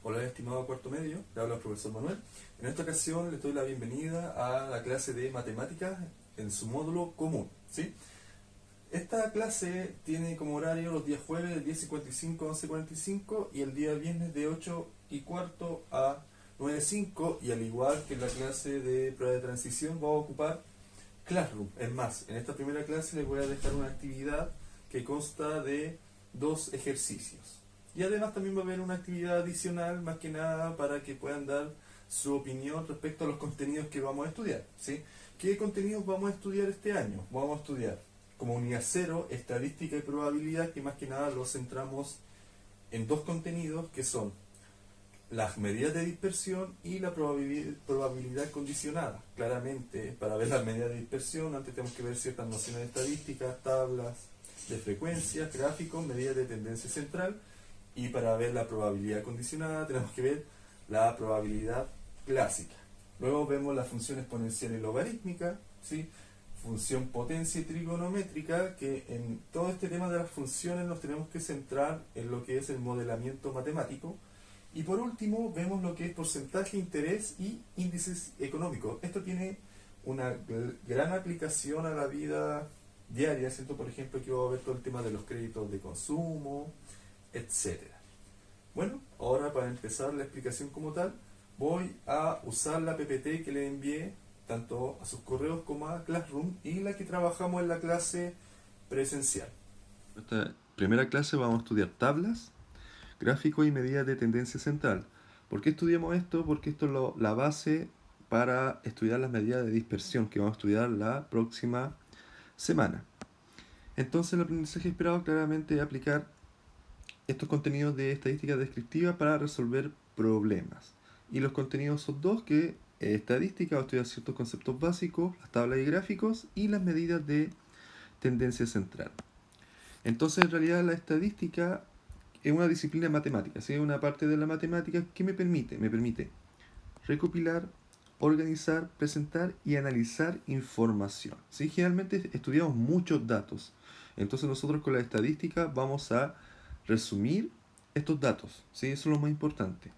Hola, estimado cuarto medio, le habla el profesor Manuel. En esta ocasión les doy la bienvenida a la clase de matemáticas en su módulo común, ¿sí? Esta clase tiene como horario los días jueves de 10:55 a 11:45 y el día viernes de 8:15 a 9:05, y al igual que en la clase de prueba de transición va a ocupar Classroom. Es más, en esta primera clase les voy a dejar una actividad que consta de 2 ejercicios. Y además también va a haber una actividad adicional, más que nada para que puedan dar su opinión respecto a los contenidos que vamos a estudiar, ¿sí? ¿Qué contenidos vamos a estudiar este año? Vamos a estudiar como unidad cero, estadística y probabilidad, que más que nada los centramos en dos contenidos que son las medidas de dispersión y la probabilidad condicionada. Claramente, para ver las medidas de dispersión, antes tenemos que ver ciertas nociones de estadística, tablas de frecuencias, gráficos, medidas de tendencia central, y para ver la probabilidad condicionada tenemos que ver la probabilidad clásica. Luego vemos la función exponencial y logarítmica, ¿sí? Función potencia y trigonométrica, que en todo este tema de las funciones nos tenemos que centrar en lo que es el modelamiento matemático. Y por último, vemos lo que es porcentaje, interés y índices económicos. Esto tiene una gran aplicación a la vida diaria, ¿cierto? Por ejemplo, aquí vamos a ver todo el tema de los créditos de consumo, etcétera. Bueno, ahora para empezar la explicación como tal, voy a usar la PPT que le envié tanto a sus correos como a Classroom, y la que trabajamos en la clase presencial. En esta primera clase vamos a estudiar tablas, gráficos y medidas de tendencia central. ¿Por qué estudiamos esto? Porque esto es la base para estudiar las medidas de dispersión que vamos a estudiar la próxima semana. Entonces el aprendizaje esperado claramente es aplicar estos contenidos de estadística descriptiva para resolver problemas. Y los contenidos son dos, que estadística, va a estudiar ciertos conceptos básicos, las tablas y gráficos y las medidas de tendencia central. Entonces, en realidad, la estadística es una disciplina matemática, ¿sí? Una parte de la matemática que me permite recopilar, organizar, presentar y analizar información, ¿sí? Generalmente estudiamos muchos datos. Entonces nosotros con la estadística vamos a resumir estos datos, ¿sí? Eso es lo más importante.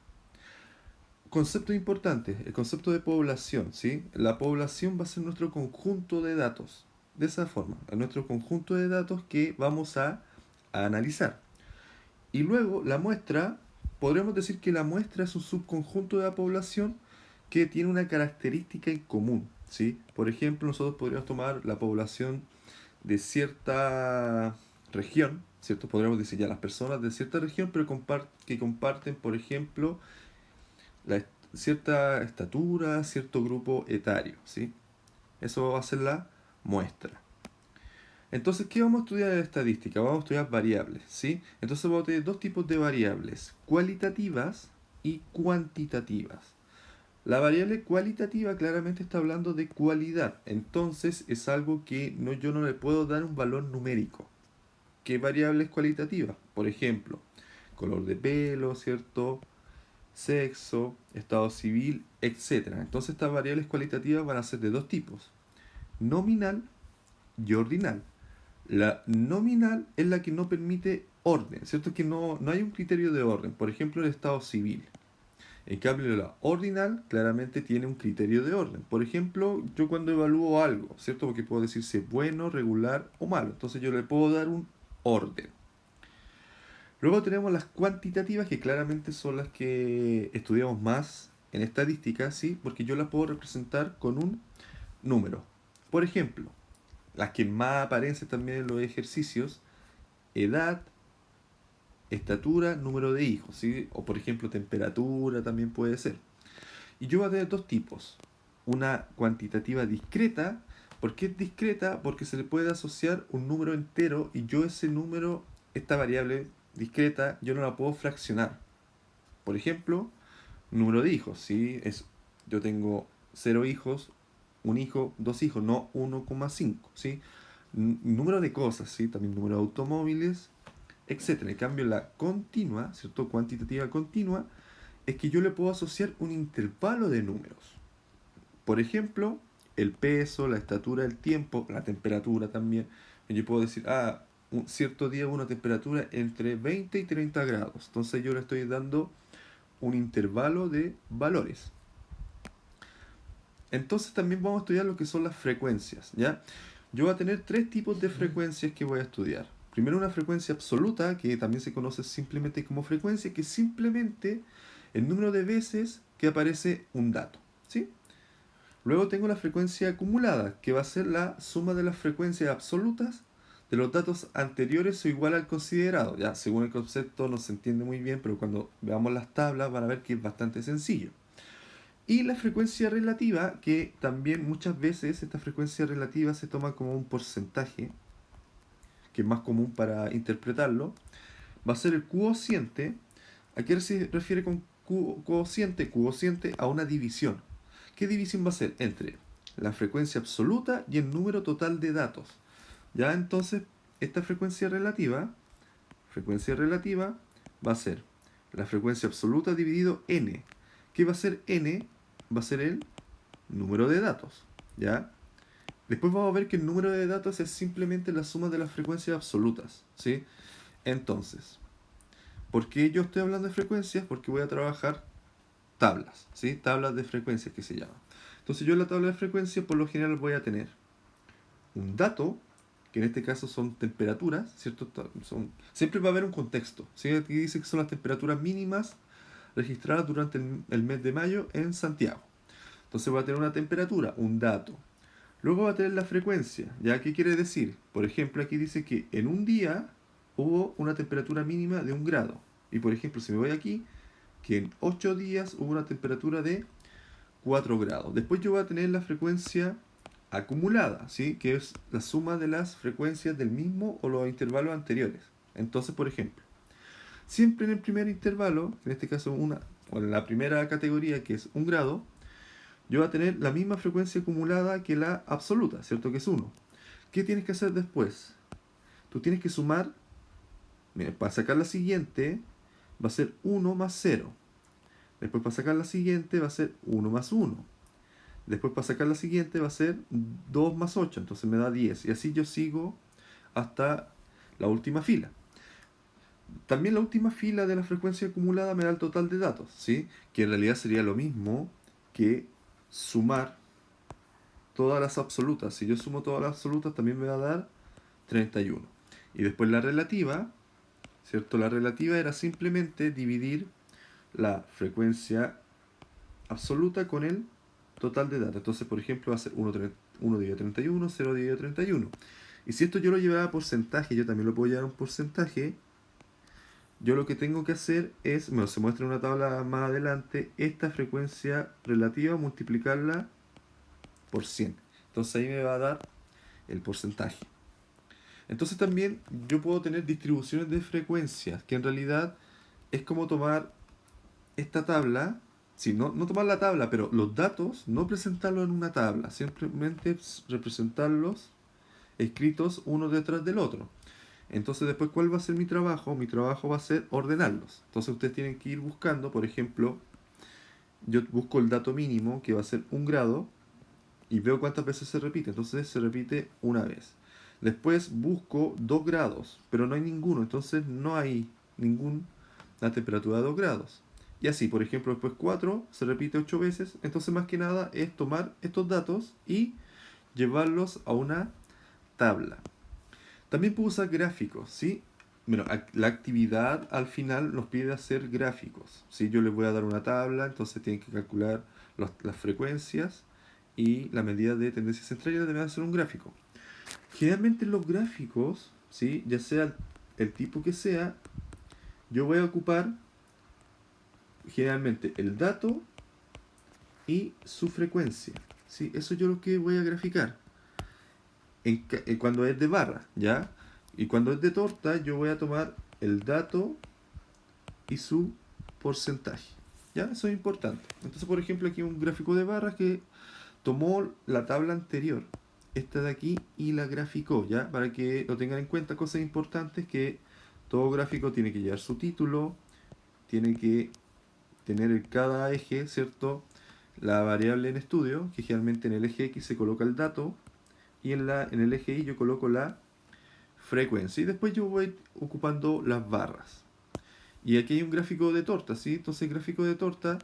Conceptos importantes, el concepto de población, ¿sí? La población va a ser nuestro conjunto de datos, de esa forma, nuestro conjunto de datos que vamos a analizar. Y luego la muestra, podríamos decir que la muestra es un subconjunto de la población que tiene una característica en común, ¿sí? Por ejemplo, nosotros podríamos tomar la población de cierta región, ¿cierto? Podríamos decir ya las personas de cierta región, pero que comparten, por ejemplo, cierta estatura, cierto grupo etario, ¿sí? Eso va a ser la muestra. Entonces, ¿qué vamos a estudiar en estadística? Vamos a estudiar variables, ¿sí? Entonces vamos a tener dos tipos de variables, cualitativas y cuantitativas. La variable cualitativa claramente está hablando de cualidad, entonces es algo que yo no le puedo dar un valor numérico. ¿Qué variable es cualitativa? Por ejemplo, color de pelo, ¿cierto? Sexo, estado civil, etc. Entonces estas variables cualitativas van a ser de dos tipos, nominal y ordinal. La nominal es la que no permite orden, ¿cierto? Que no hay un criterio de orden, por ejemplo el estado civil. En cambio la ordinal claramente tiene un criterio de orden. Por ejemplo, yo cuando evalúo algo, ¿cierto? Porque puedo decir si es bueno, regular o malo. Entonces yo le puedo dar un orden. Luego tenemos las cuantitativas, que claramente son las que estudiamos más en estadística, ¿sí? Porque yo las puedo representar con un número. Por ejemplo, las que más aparecen también en los ejercicios: edad, estatura, número de hijos, ¿sí? O por ejemplo temperatura también puede ser. Y yo voy a tener dos tipos. Una cuantitativa discreta. ¿Por qué es discreta? Porque se le puede asociar un número entero y yo ese número, esta variable discreta, yo no la puedo fraccionar. Por ejemplo, número de hijos, ¿sí? Yo tengo 0 hijos, un hijo, 2 hijos, no 1,5, ¿sí? Número de cosas, ¿sí? También número de automóviles, etcétera. En cambio, la continua, ¿cierto? Cuantitativa continua, es que yo le puedo asociar un intervalo de números. Por ejemplo, el peso, la estatura, el tiempo, la temperatura también. Yo puedo decir, un cierto día una temperatura entre 20 y 30 grados. Entonces yo le estoy dando un intervalo de valores. Entonces también vamos a estudiar lo que son las frecuencias, ¿ya? Yo voy a tener tres tipos de frecuencias que voy a estudiar. Primero una frecuencia absoluta, que también se conoce simplemente como frecuencia, que es simplemente el número de veces que aparece un dato, ¿sí? Luego tengo la frecuencia acumulada, que va a ser la suma de las frecuencias absolutas de los datos anteriores o igual al considerado. Ya, según el concepto no se entiende muy bien, pero cuando veamos las tablas van a ver que es bastante sencillo. Y la frecuencia relativa, que también muchas veces esta frecuencia relativa se toma como un porcentaje, que es más común para interpretarlo, va a ser el cociente. ¿A qué se refiere con cociente? Cociente a una división. ¿Qué división va a ser? Entre la frecuencia absoluta y el número total de datos. Ya entonces, esta frecuencia relativa va a ser la frecuencia absoluta dividido n. ¿Qué va a ser n? Va a ser el número de datos. ¿Ya? Después vamos a ver que el número de datos es simplemente la suma de las frecuencias absolutas, ¿sí? Entonces, ¿por qué yo estoy hablando de frecuencias? Porque voy a trabajar tablas, ¿sí? Tablas de frecuencias que se llaman. Entonces yo en la tabla de frecuencias por lo general voy a tener un dato, que en este caso son temperaturas, ¿cierto? Siempre va a haber un contexto, ¿sí? Aquí dice que son las temperaturas mínimas registradas durante el mes de mayo en Santiago. Entonces voy a tener una temperatura, un dato. Luego va a tener la frecuencia. ¿Ya qué quiere decir? Por ejemplo, aquí dice que en un día hubo una temperatura mínima de 1 grado. Y por ejemplo, si me voy aquí, que en 8 días hubo una temperatura de 4 grados. Después yo voy a tener la frecuencia acumulada, ¿sí? Que es la suma de las frecuencias del mismo o los intervalos anteriores. Entonces, por ejemplo, siempre en el primer intervalo, en este caso o en la primera categoría que es 1 grado, yo voy a tener la misma frecuencia acumulada que la absoluta, ¿cierto? Que es 1. ¿Qué tienes que hacer después? Tú tienes que sumar, mira, para sacar la siguiente va a ser 1 más 0. Después para sacar la siguiente va a ser 1 más 1. Después para sacar la siguiente va a ser 2 más 8, entonces me da 10. Y así yo sigo hasta la última fila. También la última fila de la frecuencia acumulada me da el total de datos, ¿sí? Que en realidad sería lo mismo que sumar todas las absolutas. Si yo sumo todas las absolutas también me va a dar 31. Y después la relativa, ¿cierto? La relativa era simplemente dividir la frecuencia absoluta con el total de datos. Entonces, por ejemplo, va a ser 1 dividido 31, 0 dividido 31. Y si esto yo lo llevara a porcentaje, yo también lo puedo llevar a un porcentaje. Yo lo que tengo que hacer es, bueno, se muestra en una tabla más adelante, esta frecuencia relativa multiplicarla por 100. Entonces ahí me va a dar el porcentaje. Entonces también yo puedo tener distribuciones de frecuencias, que en realidad es como tomar esta tabla, sí, no tomar la tabla, pero los datos, no presentarlos en una tabla, simplemente representarlos escritos uno detrás del otro. Entonces después, ¿cuál va a ser mi trabajo? Mi trabajo va a ser ordenarlos. Entonces ustedes tienen que ir buscando, por ejemplo, yo busco el dato mínimo, que va a ser 1 grado, y veo cuántas veces se repite. Entonces se repite una vez. Después busco 2 grados, pero no hay ninguno, entonces no hay ninguna temperatura de 2 grados. Y así, por ejemplo, después 4 se repite 8 veces. Entonces más que nada es tomar estos datos y llevarlos a una tabla. También puedo usar gráficos, ¿sí? Bueno, la actividad al final nos pide hacer gráficos, ¿sí? Yo les voy a dar una tabla, entonces tienen que calcular las frecuencias y la medida de tendencia central y deben hacer un gráfico. Generalmente en los gráficos, ¿sí? Ya sea el tipo que sea, yo voy a ocupar generalmente el dato y su frecuencia, ¿sí? Eso yo lo que voy a graficar. Cuando es de barra, ¿ya? Y cuando es de torta, yo voy a tomar el dato y su porcentaje, ¿ya? Eso es importante. Entonces, por ejemplo, aquí un gráfico de barras que tomó la tabla anterior, esta de aquí, y la graficó, ¿ya? Para que lo tengan en cuenta, cosas importantes, que todo gráfico tiene que llevar su título, tiene que tener en cada eje, ¿cierto? La variable en estudio, que generalmente en el eje X se coloca el dato, y en el eje Y yo coloco la frecuencia. Y después yo voy ocupando las barras. Y aquí hay un gráfico de torta, ¿sí? Entonces, gráfico de torta,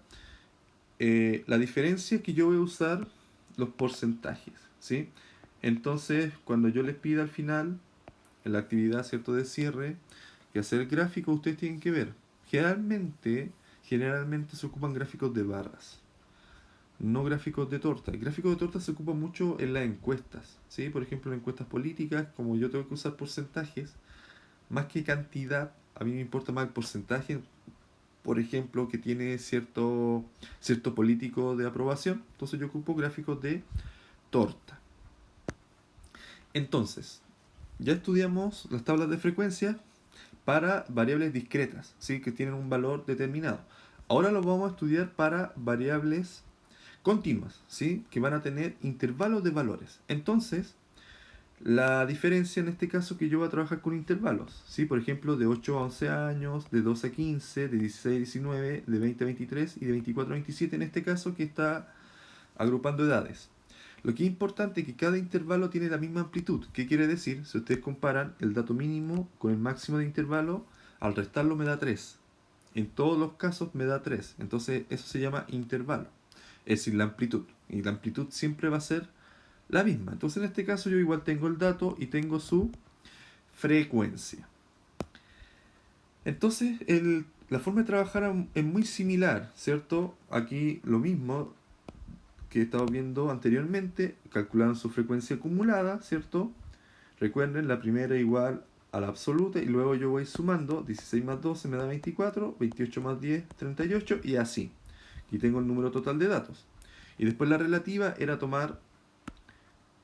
la diferencia es que yo voy a usar los porcentajes, ¿sí? Entonces, cuando yo les pida al final, en la actividad, ¿cierto?, de cierre, que hacer el gráfico, ustedes tienen que ver. Generalmente se ocupan gráficos de barras, no gráficos de torta. El gráfico de torta se ocupa mucho en las encuestas, ¿sí? Por ejemplo, en encuestas políticas, como yo tengo que usar porcentajes, más que cantidad, a mí me importa más el porcentaje, por ejemplo, que tiene cierto político de aprobación, entonces yo ocupo gráficos de torta. Entonces, ya estudiamos las tablas de frecuencia para variables discretas, ¿sí?, que tienen un valor determinado. Ahora lo vamos a estudiar para variables continuas, ¿sí?, que van a tener intervalos de valores. Entonces, la diferencia en este caso es que yo voy a trabajar con intervalos, ¿sí? Por ejemplo, de 8 a 11 años, de 12 a 15, de 16 a 19, de 20 a 23 y de 24 a 27 en este caso, que está agrupando edades. Lo que es importante es que cada intervalo tiene la misma amplitud. ¿Qué quiere decir? Si ustedes comparan el dato mínimo con el máximo de intervalo, al restarlo me da 3. En todos los casos me da 3. Entonces eso se llama intervalo. Es decir, la amplitud. Y la amplitud siempre va a ser la misma. Entonces en este caso yo igual tengo el dato y tengo su frecuencia. Entonces la forma de trabajar es muy similar, ¿cierto? Aquí lo mismo que estamos viendo anteriormente, calcularon su frecuencia acumulada, ¿cierto? Recuerden, la primera igual a la absoluta y luego yo voy sumando, 16 más 12 me da 24, 28 más 10, 38 y así. Aquí tengo el número total de datos. Y después la relativa era tomar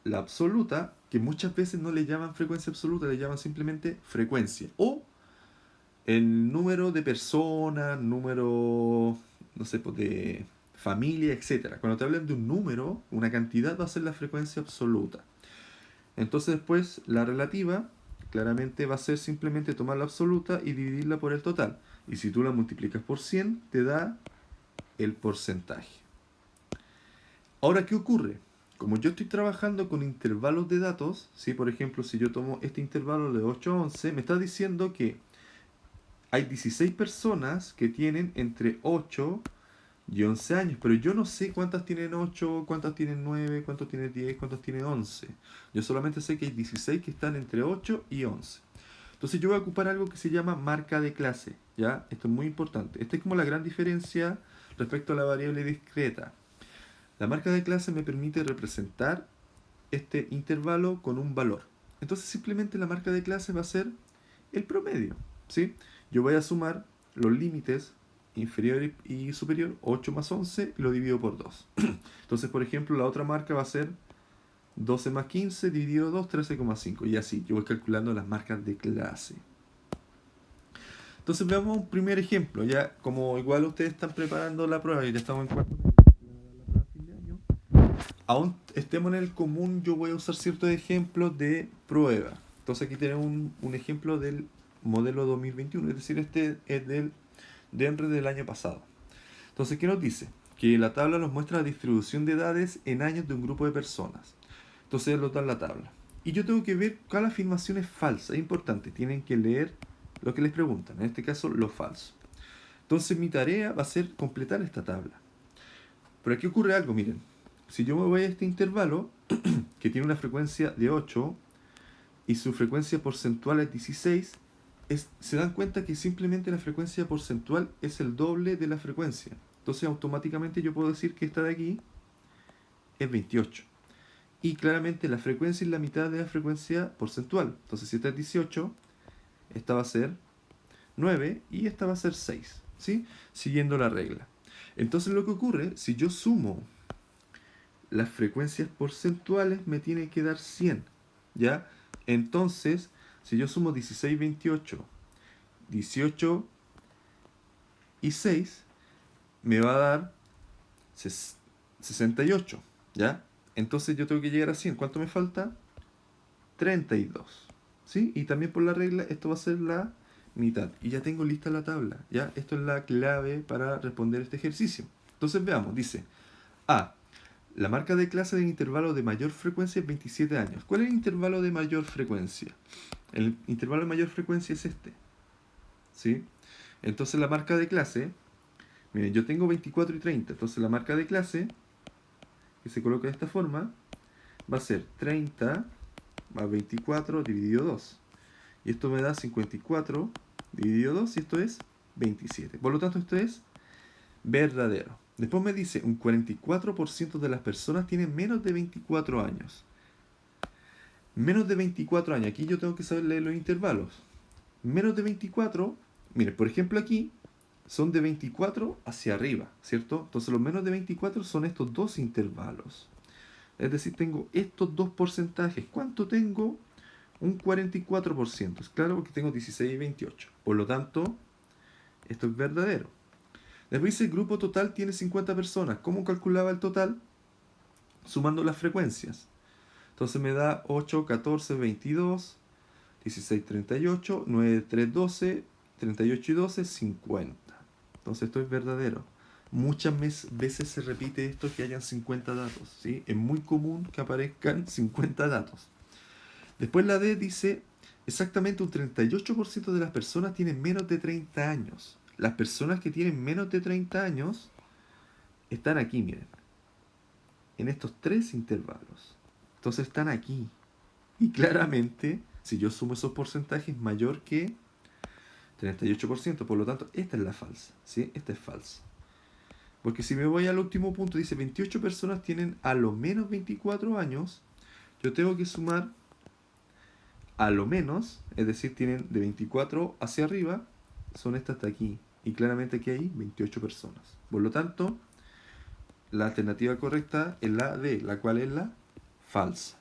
la absoluta, que muchas veces no le llaman frecuencia absoluta, le llaman simplemente frecuencia. O el número de personas, número, no sé, pues de familia, etcétera. Cuando te hablan de un número, una cantidad va a ser la frecuencia absoluta. Entonces después la relativa claramente va a ser simplemente tomar la absoluta y dividirla por el total. Y si tú la multiplicas por 100, te da el porcentaje. Ahora, ¿qué ocurre? Como yo estoy trabajando con intervalos de datos, ¿sí? Por ejemplo, si yo tomo este intervalo de 8 a 11, me está diciendo que hay 16 personas que tienen entre 8 y 11 años, pero yo no sé cuántas tienen 8, cuántas tienen 9, cuántas tienen 10, cuántas tienen 11. Yo solamente sé que hay 16 que están entre 8 y 11. Entonces yo voy a ocupar algo que se llama marca de clase, ¿ya? Esto es muy importante. Esta es como la gran diferencia respecto a la variable discreta. La marca de clase me permite representar este intervalo con un valor. Entonces simplemente la marca de clase va a ser el promedio, ¿sí? Yo voy a sumar los límites inferior y superior, 8 más 11, y lo divido por 2. Entonces, por ejemplo, la otra marca va a ser 12 más 15 dividido 2, 13,5. Y así, yo voy calculando las marcas de clase. Entonces veamos un primer ejemplo. Ya como igual ustedes están preparando la prueba y ya estamos en cuarto fin de año, aún estemos en el común, yo voy a usar ciertos ejemplos de prueba. Entonces aquí tenemos un ejemplo del modelo 2021, es decir, este es del DENRE del año pasado. Entonces, ¿qué nos dice? Que la tabla nos muestra la distribución de edades en años de un grupo de personas. Entonces, nos dan la tabla. Y yo tengo que ver cuál afirmación es falsa. Es importante, tienen que leer lo que les preguntan. En este caso, lo falso. Entonces, mi tarea va a ser completar esta tabla. Pero aquí ocurre algo, miren. Si yo me voy a este intervalo, que tiene una frecuencia de 8 y su frecuencia porcentual es 16, se dan cuenta que simplemente la frecuencia porcentual es el doble de la frecuencia. Entonces automáticamente yo puedo decir que esta de aquí es 28. Y claramente la frecuencia es la mitad de la frecuencia porcentual. Entonces si esta es 18, esta va a ser 9 y esta va a ser 6, ¿sí? Siguiendo la regla. Entonces lo que ocurre, si yo sumo las frecuencias porcentuales, me tiene que dar 100, ¿ya? Entonces, si yo sumo 16, 28, 18 y 6, me va a dar 68, ¿ya? Entonces yo tengo que llegar a 100. ¿Cuánto me falta? 32, ¿sí? Y también por la regla, esto va a ser la mitad. Y ya tengo lista la tabla, ¿ya? Esto es la clave para responder este ejercicio. Entonces veamos, dice A. La marca de clase del intervalo de mayor frecuencia es 27 años. ¿Cuál es el intervalo de mayor frecuencia? El intervalo de mayor frecuencia es este, ¿sí? Entonces la marca de clase, miren, yo tengo 24 y 30, entonces la marca de clase, que se coloca de esta forma, va a ser 30 más 24 dividido 2. Y esto me da 54 dividido 2 y esto es 27. Por lo tanto, esto es verdadero. Después me dice, un 44% de las personas tienen menos de 24 años. Menos de 24 años. Aquí yo tengo que saber leer los intervalos. Menos de 24, miren, por ejemplo aquí, son de 24 hacia arriba, ¿cierto? Entonces los menos de 24 son estos dos intervalos. Es decir, tengo estos dos porcentajes. ¿Cuánto tengo? Un 44%. Es claro porque tengo 16 y 28. Por lo tanto, esto es verdadero. Después dice, el grupo total tiene 50 personas. ¿Cómo calculaba el total? Sumando las frecuencias. Entonces me da 8, 14, 22, 16, 38, 9, 3, 12, 38 y 12, 50. Entonces esto es verdadero. Muchas veces se repite esto que hayan 50 datos, ¿sí? Es muy común que aparezcan 50 datos. Después la D dice, exactamente un 38% de las personas tienen menos de 30 años. Las personas que tienen menos de 30 años están aquí, miren. En estos tres intervalos. Entonces están aquí. Y claramente, si yo sumo esos porcentajes, mayor que 38%. Por lo tanto, esta es la falsa, ¿sí? Esta es falsa. Porque si me voy al último punto, dice 28 personas tienen a lo menos 24 años. Yo tengo que sumar a lo menos, es decir, tienen de 24 hacia arriba, son estas de aquí. Y claramente aquí hay 28 personas. Por lo tanto, la alternativa correcta es la D, la cual es la falsa.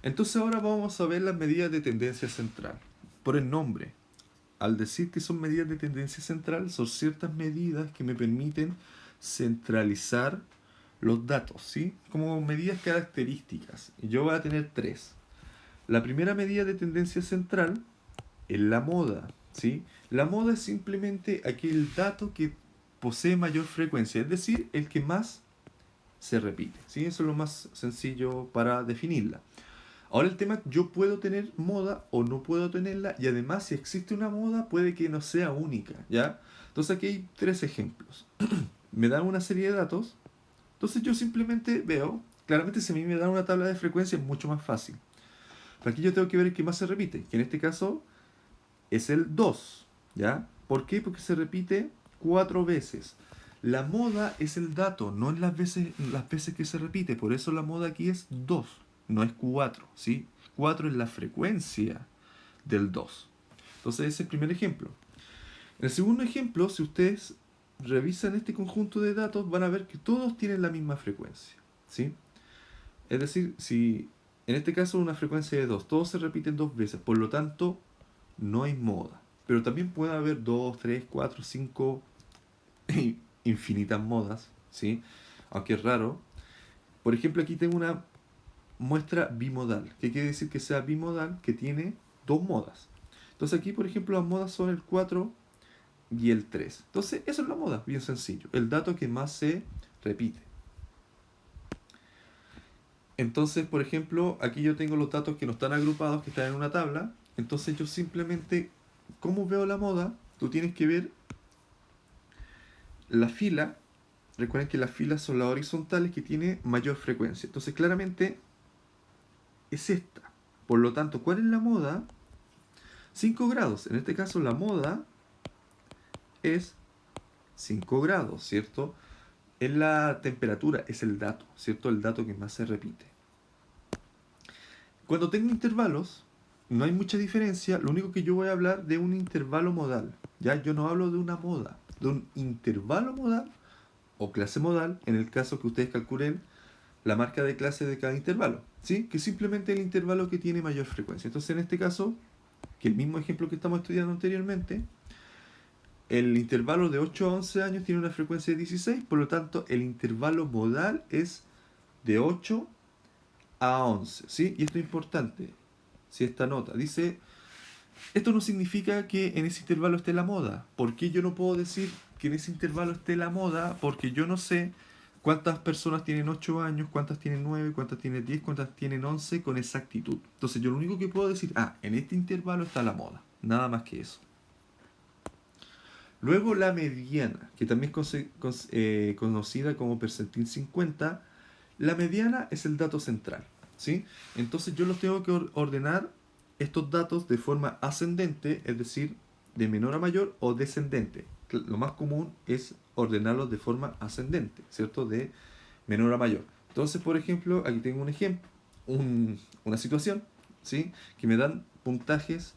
Entonces ahora vamos a ver las medidas de tendencia central. Por el nombre, al decir que son medidas de tendencia central, son ciertas medidas que me permiten centralizar los datos, ¿sí? Como medidas características. Y yo voy a tener tres. La primera medida de tendencia central es la moda, ¿sí? La moda es simplemente aquel dato que posee mayor frecuencia, es decir, el que más se repite, ¿sí? Eso es lo más sencillo para definirla. Ahora el tema, yo puedo tener moda o no puedo tenerla, y además si existe una moda puede que no sea única, ¿ya? Entonces aquí hay tres ejemplos. Me dan una serie de datos, entonces yo simplemente veo, claramente si a mí me dan una tabla de frecuencia es mucho más fácil. Pero aquí yo tengo que ver el que más se repite, que en este caso es el 2, ¿ya? ¿Por qué? Porque se repite 4 veces. La moda es el dato, no es las veces que se repite, por eso la moda aquí es 2. No es 4, ¿sí? 4 es la frecuencia del 2. Entonces ese es el primer ejemplo. En el segundo ejemplo, si ustedes revisan este conjunto de datos, van a ver que todos tienen la misma frecuencia, ¿sí? Es decir, si en este caso una frecuencia de 2, todos se repiten 2 veces, por lo tanto no hay moda. Pero también puede haber 2, 3, 4, 5, infinitas modas, ¿sí? Aunque es raro. Por ejemplo, aquí tengo una muestra bimodal. ¿Qué quiere decir que sea bimodal? Que tiene dos modas. Entonces aquí, por ejemplo, las modas son el 4 y el 3. Entonces, eso es la moda, bien sencillo. El dato que más se repite. Entonces, por ejemplo, aquí yo tengo los datos que no están agrupados, que están en una tabla. Entonces yo simplemente, ¿cómo veo la moda? Tú tienes que ver la fila. Recuerden que las filas son las horizontales que tiene mayor frecuencia. Entonces, claramente es esta. Por lo tanto, ¿cuál es la moda? 5 grados. En este caso, la moda es 5 grados, ¿cierto? Es la temperatura, es el dato, ¿cierto? El dato que más se repite. Cuando tengo intervalos, no hay mucha diferencia. Lo único que yo voy a hablar de un intervalo modal. Ya yo no hablo de una moda, de un intervalo modal o clase modal, en el caso que ustedes calculen la marca de clase de cada intervalo, ¿sí? Que simplemente el intervalo que tiene mayor frecuencia. Entonces, en este caso, que el mismo ejemplo que estamos estudiando anteriormente, el intervalo de 8 a 11 años tiene una frecuencia de 16, por lo tanto, el intervalo modal es de 8 a 11, ¿sí? Y esto es importante, si esta nota dice, esto no significa que en ese intervalo esté la moda. ¿Por qué yo no puedo decir que en ese intervalo esté la moda? Porque yo no sé cuántas personas tienen 8 años, cuántas tienen 9, cuántas tienen 10, cuántas tienen 11 con exactitud. Entonces yo lo único que puedo decir, en este intervalo está la moda. Nada más que eso. Luego la mediana, que también es conocida como percentil 50. La mediana es el dato central, ¿sí? Entonces yo los tengo que ordenar estos datos de forma ascendente, es decir, de menor a mayor, o descendente. Lo más común es ordenarlos de forma ascendente, ¿cierto? De menor a mayor. Entonces, por ejemplo, aquí tengo un ejemplo, una situación, ¿sí? Que me dan puntajes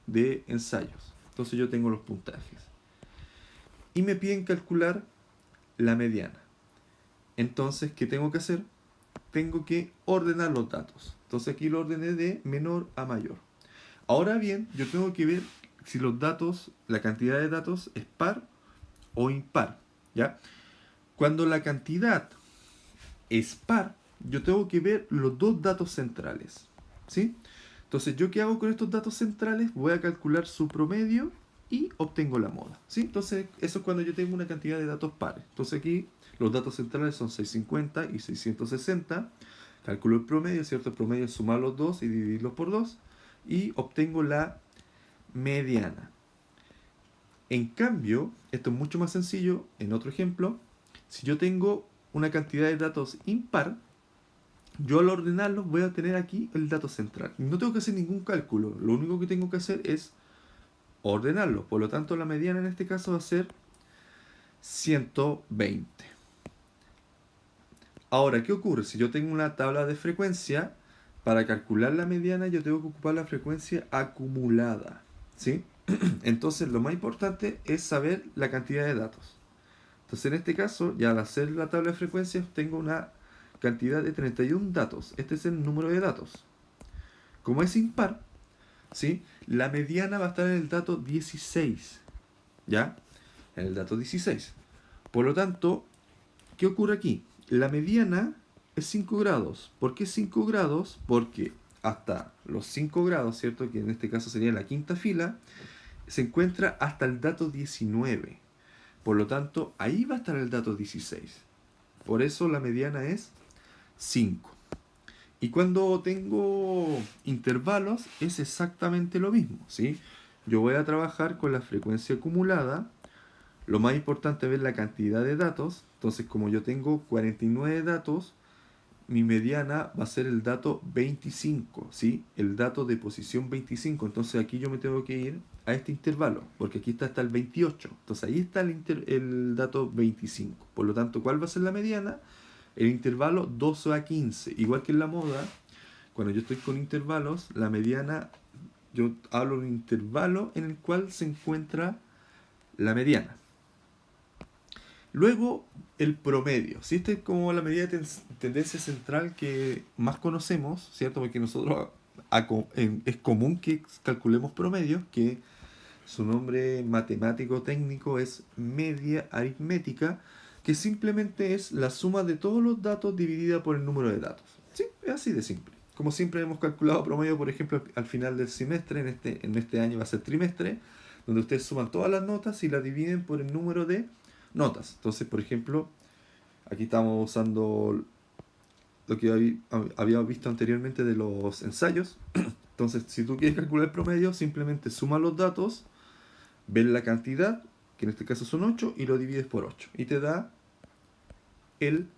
de ensayos. Entonces yo tengo los puntajes. Y me piden calcular la mediana. Entonces, ¿qué tengo que hacer? Tengo que ordenar los datos. Entonces aquí lo ordené de menor a mayor. Ahora bien, yo tengo que ver si los datos, la cantidad de datos es par o impar, ¿ya? Cuando la cantidad es par, yo tengo que ver los dos datos centrales, ¿sí? Entonces, ¿yo qué hago con estos datos centrales? Voy a calcular su promedio y obtengo la moda, ¿sí? Entonces, eso es cuando yo tengo una cantidad de datos pares. Entonces aquí los datos centrales son 650 y 660. Calculo el promedio, ¿cierto? El promedio es sumar los dos y dividirlos por 2 y obtengo la mediana. En cambio, esto es mucho más sencillo. En otro ejemplo, si yo tengo una cantidad de datos impar, yo al ordenarlos voy a tener aquí el dato central. No tengo que hacer ningún cálculo. Lo único que tengo que hacer es ordenarlo. Por lo tanto, la mediana en este caso va a ser 120. Ahora, ¿qué ocurre? Si yo tengo una tabla de frecuencia, para calcular la mediana yo tengo que ocupar la frecuencia acumulada, ¿sí? Entonces, lo más importante es saber la cantidad de datos. Entonces, en este caso, ya al hacer la tabla de frecuencias, tengo una cantidad de 31 datos. Este es el número de datos. Como es impar, ¿sí? La mediana va a estar en el dato 16, ¿ya? En el dato 16. Por lo tanto, ¿qué ocurre aquí? La mediana es 5 grados. ¿Por qué 5 grados? Porque hasta los 5 grados, ¿cierto? Que en este caso sería la quinta fila, se encuentra hasta el dato 19. Por lo tanto, ahí va a estar el dato 16. Por eso la mediana es 5. Y cuando tengo intervalos es exactamente lo mismo, ¿sí? Yo voy a trabajar con la frecuencia acumulada. Lo más importante es ver la cantidad de datos. Entonces, como yo tengo 49 datos, mi mediana va a ser el dato 25, ¿sí? El dato de posición 25. Entonces aquí yo me tengo que ir a este intervalo, porque aquí está hasta el 28. Entonces ahí está el dato 25. Por lo tanto, ¿cuál va a ser la mediana? El intervalo 12 a 15. Igual que en la moda, cuando yo estoy con intervalos, la mediana, yo hablo de un intervalo en el cual se encuentra la mediana. Luego, el promedio. ¿Sí? Esta es como la medida de tendencia central que más conocemos, ¿cierto? Porque nosotros es común que calculemos promedios, que su nombre matemático técnico es media aritmética, que simplemente es la suma de todos los datos dividida por el número de datos. Sí, es así de simple. Como siempre hemos calculado promedio, por ejemplo, al final del semestre, en este año va a ser trimestre, donde ustedes suman todas las notas y las dividen por el número de notas. Entonces, por ejemplo, aquí estamos usando lo que habíamos visto anteriormente de los ensayos. Entonces, si tú quieres calcular el promedio, simplemente sumas los datos, ves la cantidad, que en este caso son 8, y lo divides por 8. Y te da el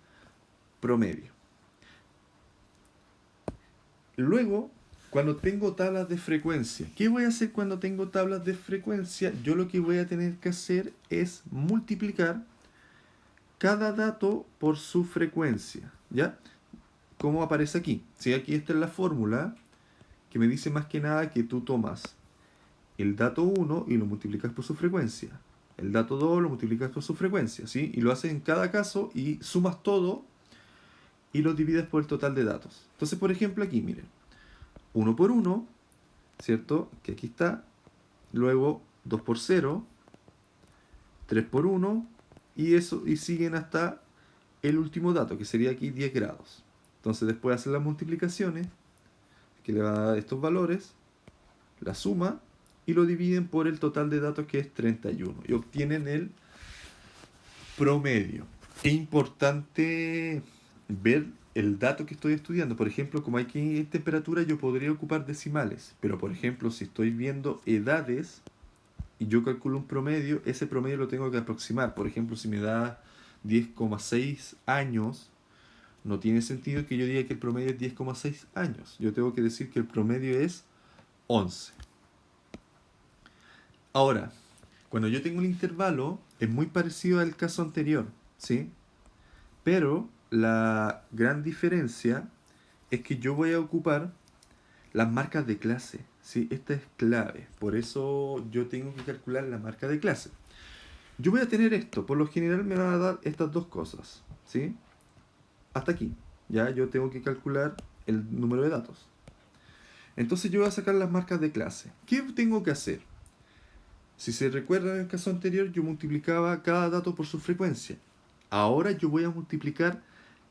promedio. Luego, cuando tengo tablas de frecuencia, ¿qué voy a hacer cuando tengo tablas de frecuencia? Yo lo que voy a tener que hacer es multiplicar cada dato por su frecuencia, ¿ya? Como aparece aquí. ¿Sí? Aquí está la fórmula que me dice más que nada que tú tomas el dato 1 y lo multiplicas por su frecuencia. El dato 2 lo multiplicas por su frecuencia, ¿sí? Y lo haces en cada caso y sumas todo y lo divides por el total de datos. Entonces, por ejemplo, aquí, miren. 1 por 1, ¿cierto? Que aquí está. Luego 2 por 0, 3 por 1 y eso, y siguen hasta el último dato, que sería aquí 10 grados. Entonces después hacen las multiplicaciones, que le va a dar estos valores, la suma, y lo dividen por el total de datos, que es 31. Y obtienen el promedio. Es importante ver el dato que estoy estudiando. Por ejemplo, como aquí en temperatura, yo podría ocupar decimales. Pero, por ejemplo, si estoy viendo edades y yo calculo un promedio, ese promedio lo tengo que aproximar. Por ejemplo, si me da 10,6 años, no tiene sentido que yo diga que el promedio es 10,6 años. Yo tengo que decir que el promedio es 11. Ahora, cuando yo tengo un intervalo, es muy parecido al caso anterior, ¿sí? Pero la gran diferencia es que yo voy a ocupar las marcas de clase, ¿sí? Esta es clave, por eso yo tengo que calcular la marca de clase. Yo voy a tener esto, por lo general me van a dar estas dos cosas, ¿sí? Hasta aquí, ya yo tengo que calcular el número de datos. Entonces yo voy a sacar las marcas de clase. ¿Qué tengo que hacer? Si se recuerda en el caso anterior, yo multiplicaba cada dato por su frecuencia. Ahora yo voy a multiplicar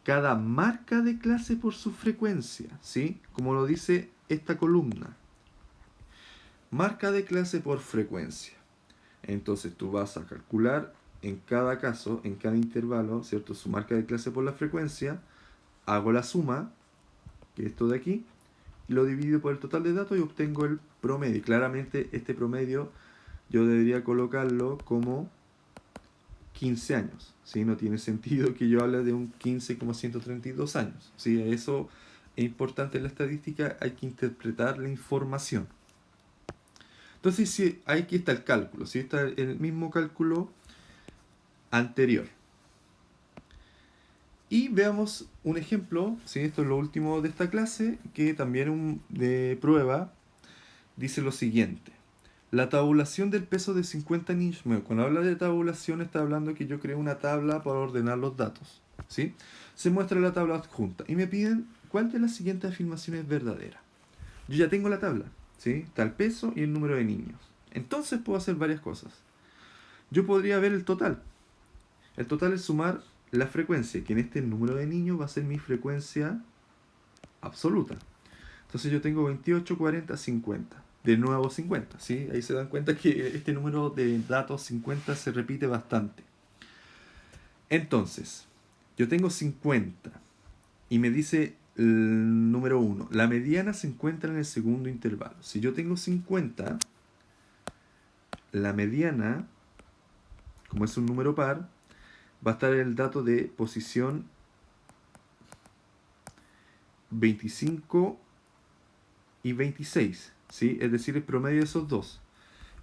cada marca de clase por su frecuencia, ¿sí? Como lo dice esta columna. Marca de clase por frecuencia. Entonces tú vas a calcular en cada caso, en cada intervalo, ¿cierto? Su marca de clase por la frecuencia. Hago la suma, que es esto de aquí, y lo divido por el total de datos y obtengo el promedio. Y claramente este promedio yo debería colocarlo como 15 años, ¿sí? No tiene sentido que yo hable de un 15,132 años, ¿sí? Eso es importante en la estadística, hay que interpretar la información. Entonces, sí, aquí está el cálculo, ¿sí? Está el mismo cálculo anterior. Y veamos un ejemplo, ¿sí? Esto es lo último de esta clase, que también de prueba dice lo siguiente. La tabulación del peso de 50 niños. Bueno, cuando habla de tabulación está hablando que yo creo una tabla para ordenar los datos, ¿sí? Se muestra la tabla adjunta y me piden cuál de las siguientes afirmaciones es verdadera. Yo ya tengo la tabla, ¿sí? Está el peso y el número de niños. Entonces puedo hacer varias cosas. Yo podría ver el total. El total es sumar la frecuencia, que en este número de niños va a ser mi frecuencia absoluta. Entonces yo tengo 28, 40, 50. De nuevo 50, ¿sí? Ahí se dan cuenta que este número de datos 50 se repite bastante. Entonces, yo tengo 50 y me dice el número 1. La mediana se encuentra en el segundo intervalo. Si yo tengo 50, la mediana, como es un número par, va a estar el dato de posición 25 y 26, ¿sí? Es decir, el promedio de esos dos.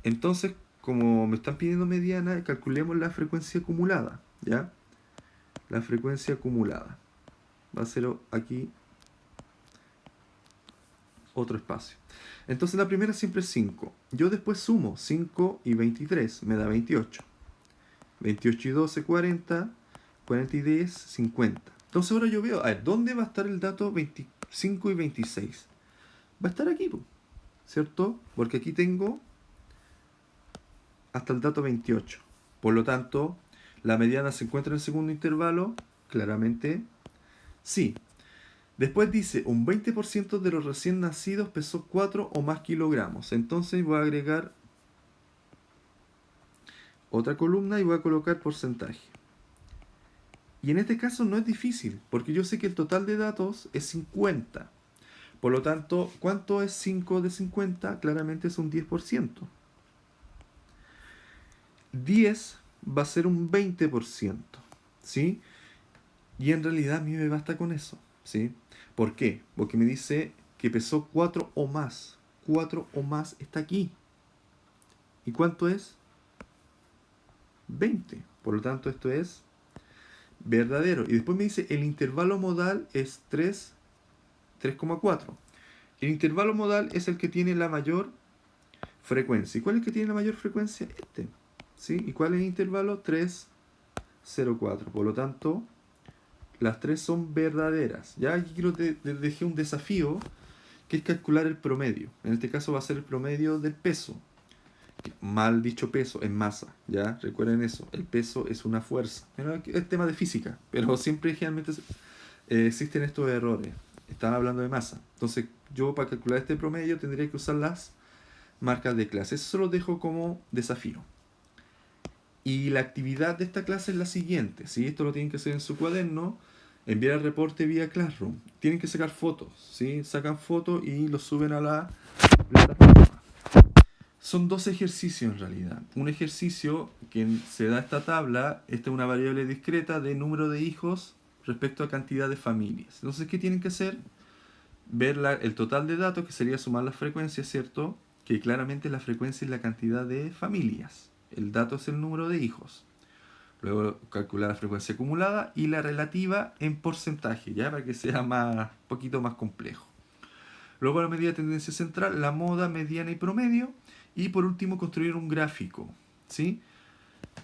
Entonces, como me están pidiendo mediana, calculemos la frecuencia acumulada, ¿ya? La frecuencia acumulada. Va a ser aquí otro espacio. Entonces la primera siempre es 5. Yo después sumo 5 y 23, me da 28. 28 y 12, 40. 40 y 10, 50. Entonces ahora yo veo, a ver, ¿dónde va a estar el dato 25 y 26? Va a estar aquí, ¿cierto? Porque aquí tengo hasta el dato 28. Por lo tanto, la mediana se encuentra en el segundo intervalo. Claramente, sí. Después dice, un 20% de los recién nacidos pesó 4 o más kilogramos. Entonces voy a agregar otra columna y voy a colocar porcentaje. Y en este caso no es difícil, porque yo sé que el total de datos es 50. Por lo tanto, ¿cuánto es 5 de 50? Claramente es un 10%. 10 va a ser un 20%, ¿sí? Y en realidad a mí me basta con eso, ¿sí? ¿Por qué? Porque me dice que pesó 4 o más. 4 o más está aquí. ¿Y cuánto es? 20. Por lo tanto, esto es verdadero. Y después me dice el intervalo modal es 3,4. El intervalo modal es el que tiene la mayor frecuencia. ¿Y cuál es el que tiene la mayor frecuencia? Este. ¿Sí? ¿Y cuál es el intervalo? 3,04. Por lo tanto, las tres son verdaderas. Ya aquí quiero dejé un desafío, que es calcular el promedio. En este caso va a ser el promedio del peso. Mal dicho peso, es masa. ¿Ya? Recuerden eso. El peso es una fuerza. Es tema de física, pero siempre generalmente existen estos errores. Están hablando de masa. Entonces, yo para calcular este promedio tendría que usar las marcas de clase. Eso se lo dejo como desafío. Y la actividad de esta clase es la siguiente, ¿sí? Esto lo tienen que hacer en su cuaderno, enviar el reporte vía Classroom. Tienen que sacar fotos, ¿sí? Sacan fotos y los suben a la plataforma. Son dos ejercicios en realidad. Un ejercicio que se da esta tabla, esta es una variable discreta de número de hijos respecto a cantidad de familias. Entonces, ¿qué tienen que hacer? Ver el total de datos, que sería sumar las frecuencias, ¿cierto? Que claramente la frecuencia es la cantidad de familias. El dato es el número de hijos. Luego calcular la frecuencia acumulada y la relativa en porcentaje, ya para que sea poquito más complejo. Luego la medida de tendencia central, la moda, mediana y promedio. Y por último construir un gráfico, ¿sí?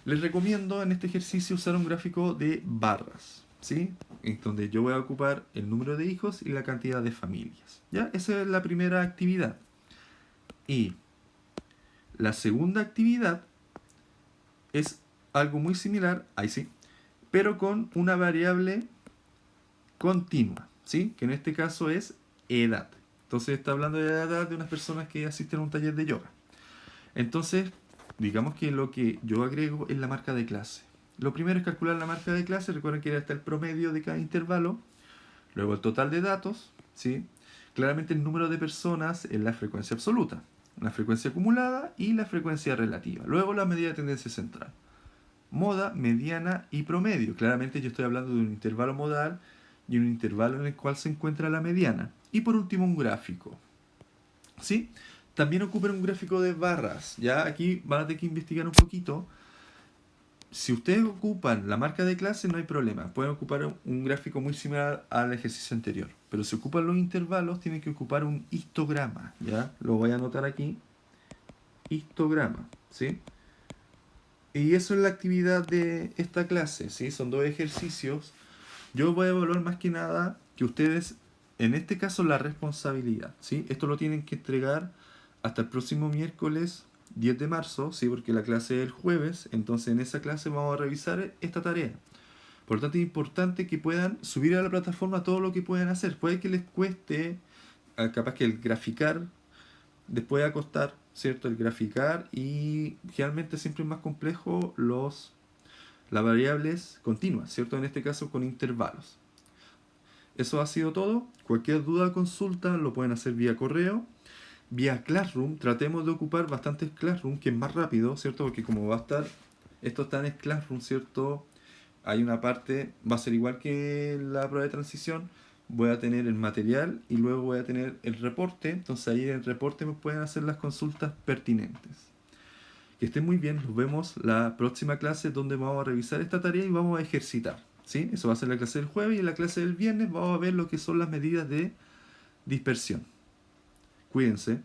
Les recomiendo en este ejercicio usar un gráfico de barras, ¿sí? En donde yo voy a ocupar el número de hijos y la cantidad de familias, ¿ya? Esa es la primera actividad. Y la segunda actividad es algo muy similar, ahí sí, pero con una variable continua, ¿sí? Que en este caso es edad. Entonces está hablando de la edad de unas personas que asisten a un taller de yoga. Entonces, digamos que lo que yo agrego es la marca de clase. Lo primero es calcular la marca de clase. Recuerden que está el promedio de cada intervalo. Luego el total de datos, ¿sí? Claramente el número de personas es la frecuencia absoluta, la frecuencia acumulada y la frecuencia relativa. Luego la medida de tendencia central. Moda, mediana y promedio. Claramente yo estoy hablando de un intervalo modal y un intervalo en el cual se encuentra la mediana. Y por último un gráfico, ¿sí? También ocupen un gráfico de barras. Ya aquí van a tener que investigar un poquito. Si ustedes ocupan la marca de clase no hay problema. Pueden ocupar un gráfico muy similar al ejercicio anterior. Pero si ocupan los intervalos tienen que ocupar un histograma. ¿Ya? Lo voy a anotar aquí. Histograma, ¿sí? Y eso es la actividad de esta clase, ¿sí? Son dos ejercicios. Yo voy a evaluar más que nada que ustedes, en este caso, la responsabilidad, ¿sí? Esto lo tienen que entregar hasta el próximo miércoles 10 de marzo, ¿sí? Porque la clase es el jueves, entonces en esa clase vamos a revisar esta tarea. Por lo tanto, es importante que puedan subir a la plataforma todo lo que puedan hacer. Puede que les cueste, capaz que el graficar les puede costar, ¿cierto? El graficar, y generalmente siempre es más complejo las variables continuas, ¿cierto? En este caso con intervalos. Eso ha sido todo. Cualquier duda o consulta lo pueden hacer vía correo, vía Classroom. Tratemos de ocupar bastantes Classroom, que es más rápido, ¿cierto? Porque como va a estar, esto está en Classroom, ¿cierto? Hay una parte, va a ser igual que la prueba de transición. Voy a tener el material y luego voy a tener el reporte. Entonces ahí en el reporte me pueden hacer las consultas pertinentes. Que estén muy bien. Nos vemos la próxima clase donde vamos a revisar esta tarea y vamos a ejercitar, ¿sí? Eso va a ser la clase del jueves, y en la clase del viernes vamos a ver lo que son las medidas de dispersión. Cuídense.